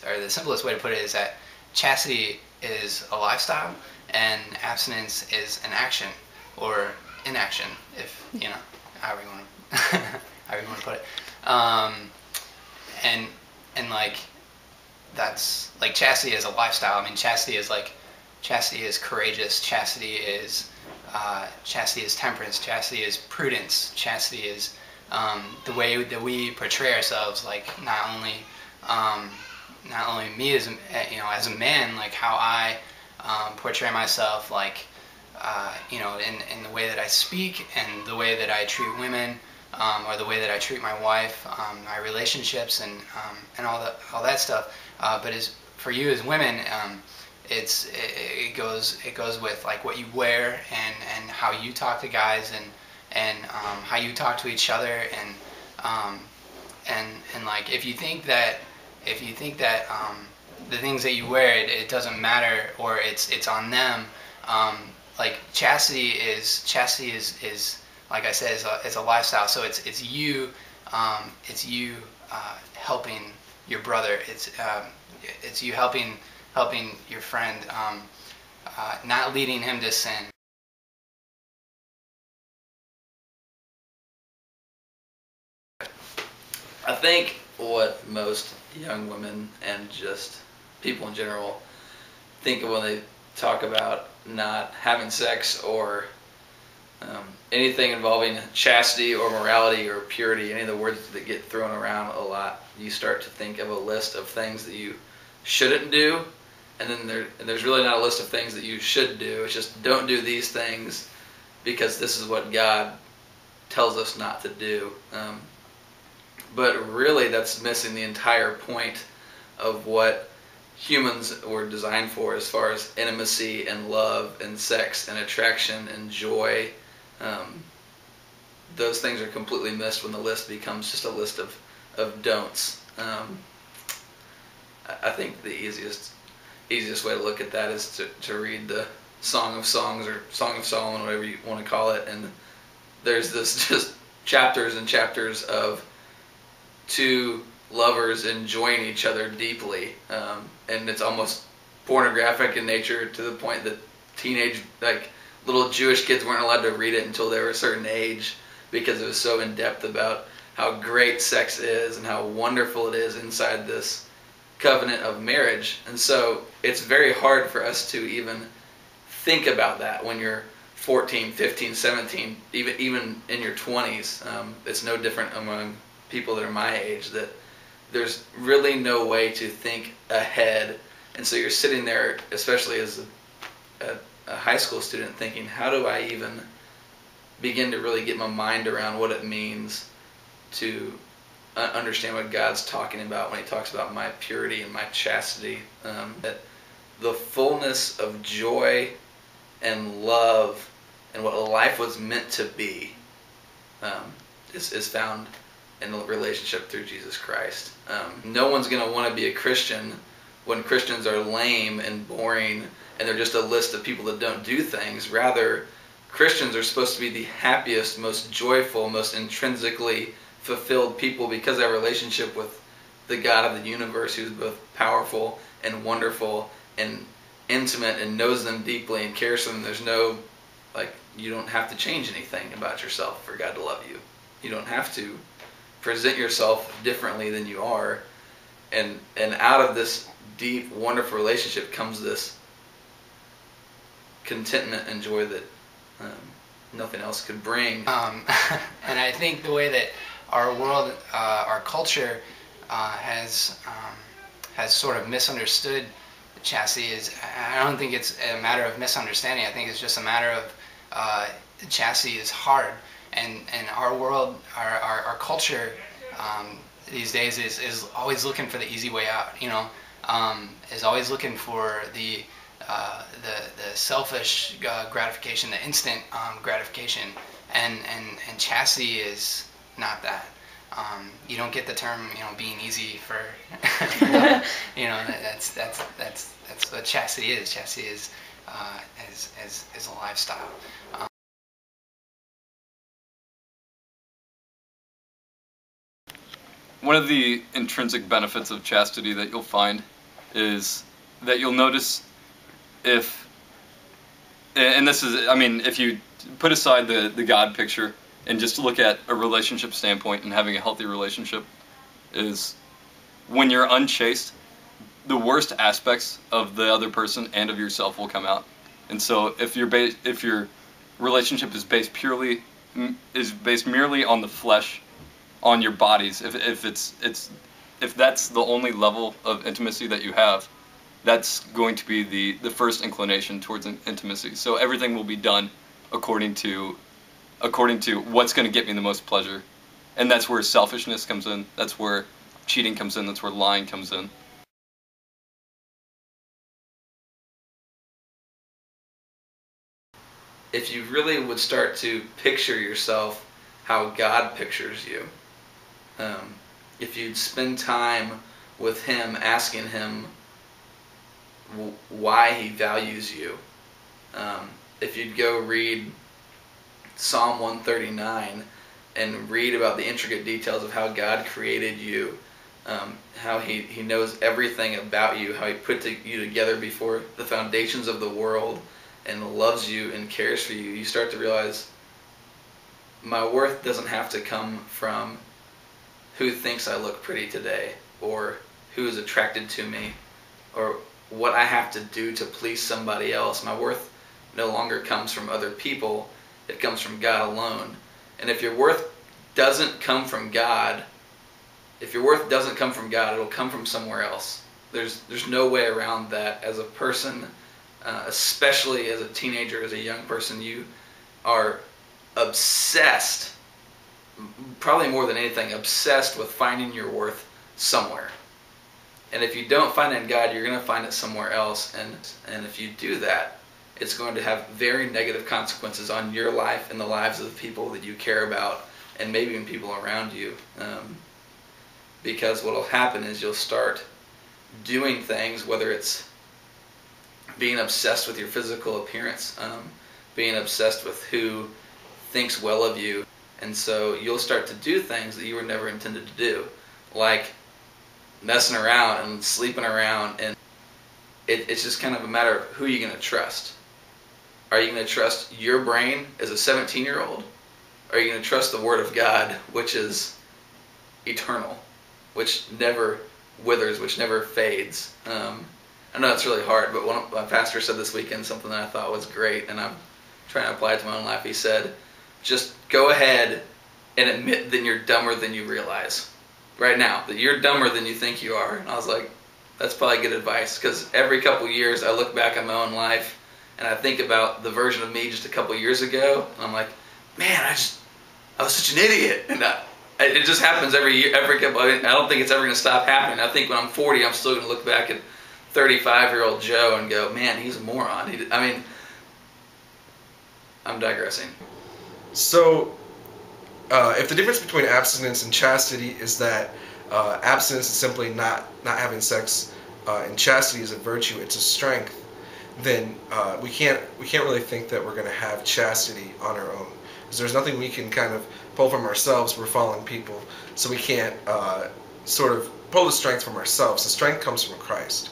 or the simplest way to put it is that chastity is a lifestyle and abstinence is an action or inaction, if you know, however you want to however you want to put it. And like that's like chastity is a lifestyle. I mean, chastity is courageous. Chastity is temperance. Chastity is prudence. Chastity is the way that we portray ourselves. Like not only me as as a man, like how I portray myself, like in the way that I speak and the way that I treat women, or the way that I treat my wife, my relationships, and all that stuff. But as for you as women, it goes with like what you wear and how you talk to guys and how you talk to each other and like if you think that the things that you wear it doesn't matter or it's on them, like chastity is like I said is a lifestyle. So it's you helping your brother. It's you helping your friend, not leading him to sin. I think what most young women and just people in general think of when they talk about not having sex or anything involving chastity or morality or purity, any of the words that get thrown around a lot, you start to think of a list of things that you shouldn't do, and then there's really not a list of things that you should do. It's just don't do these things because this is what God tells us not to do. But really that's missing the entire point of what humans were designed for as far as intimacy and love and sex and attraction and joy. Those things are completely missed when the list becomes just a list of don'ts. I think the easiest way to look at that is to read the Song of Songs or Song of Solomon, whatever you want to call it, and there's this just chapters and chapters of two lovers enjoying each other deeply, and it's almost pornographic in nature to the point that little Jewish kids weren't allowed to read it until they were a certain age because it was so in depth about how great sex is and how wonderful it is inside this covenant of marriage. And so it's very hard for us to even think about that when you're 14, 15, 17, even in your 20s. It's no different among people that are my age, that there's really no way to think ahead. And so you're sitting there, especially as a high school student, thinking, how do I even begin to really get my mind around what it means to understand what God's talking about when he talks about my purity and my chastity. That the fullness of joy and love and what a life was meant to be is found in the relationship through Jesus Christ. No one's going to want to be a Christian when Christians are lame and boring and they're just a list of people that don't do things. Rather, Christians are supposed to be the happiest, most joyful, most intrinsically fulfilled people because of our relationship with the God of the universe, who's both powerful and wonderful and intimate and knows them deeply and cares for them. There's no, you don't have to change anything about yourself for God to love you. You don't have to present yourself differently than you are. And out of this deep, wonderful relationship comes this contentment and joy that nothing else could bring. And I think the way that our world, our culture has sort of misunderstood chastity is, I don't think it's a matter of misunderstanding. I think it's just a matter of chastity is hard, and our world, our culture these days is always looking for the easy way out. Is always looking for the selfish gratification, the instant gratification, and chastity is not that. You don't get the term, being easy for, that's what chastity is. Chastity is a lifestyle. One of the intrinsic benefits of chastity that you'll find is that you'll notice if, and this is, I mean, if you put aside the God picture and just look at a relationship standpoint and having a healthy relationship, is when you're unchaste, the worst aspects of the other person and of yourself will come out. And so if your relationship is based merely on the flesh, on your bodies, if that's the only level of intimacy that you have, that's going to be the first inclination towards intimacy. So everything will be done according to what's going to get me the most pleasure. And that's where selfishness comes in. That's where cheating comes in. That's where lying comes in. If you really would start to picture yourself how God pictures you, if you'd spend time with Him, asking Him why He values you, if you'd go read Psalm 139 and read about the intricate details of how God created you, how He knows everything about you, how He put you together before the foundations of the world and loves you and cares for you, you start to realize my worth doesn't have to come from who thinks I look pretty today, or who is attracted to me, or what I have to do to please somebody else. My worth no longer comes from other people. It comes from God alone. And if your worth doesn't come from God, it'll come from somewhere else. There's no way around that. As a person, especially as a teenager, as a young person, you are obsessed, probably more than anything, obsessed with finding your worth somewhere. And if you don't find it in God, you're going to find it somewhere else. And if you do that, it's going to have very negative consequences on your life and the lives of the people that you care about, and maybe even people around you. Because what will happen is you'll start doing things, whether it's being obsessed with your physical appearance, being obsessed with who thinks well of you. And so you'll start to do things that you were never intended to do, like messing around and sleeping around. And it's just kind of a matter of who you're going to trust. Are you going to trust your brain as a 17-year-old? Or are you going to trust the Word of God, which is eternal, which never withers, which never fades? I know it's really hard, but my pastor said this weekend something that I thought was great, and I'm trying to apply it to my own life. He said, just go ahead and admit that you're dumber than you realize. Right now, that you're dumber than you think you are. And I was like, that's probably good advice, because every couple years I look back at my own life and I think about the version of me just a couple years ago, and I'm like, man, I was such an idiot. And it just happens every year, every couple. I don't think it's ever going to stop happening. I think when I'm 40, I'm still going to look back at 35-year-old Joe and go, man, he's a moron. I'm digressing. So, if the difference between abstinence and chastity is that abstinence is simply not having sex, and chastity is a virtue, it's a strength, then we can't really think that we're going to have chastity on our own, because there's nothing we can kind of pull from ourselves. We're fallen people, so we can't sort of pull the strength from ourselves. The strength comes from Christ.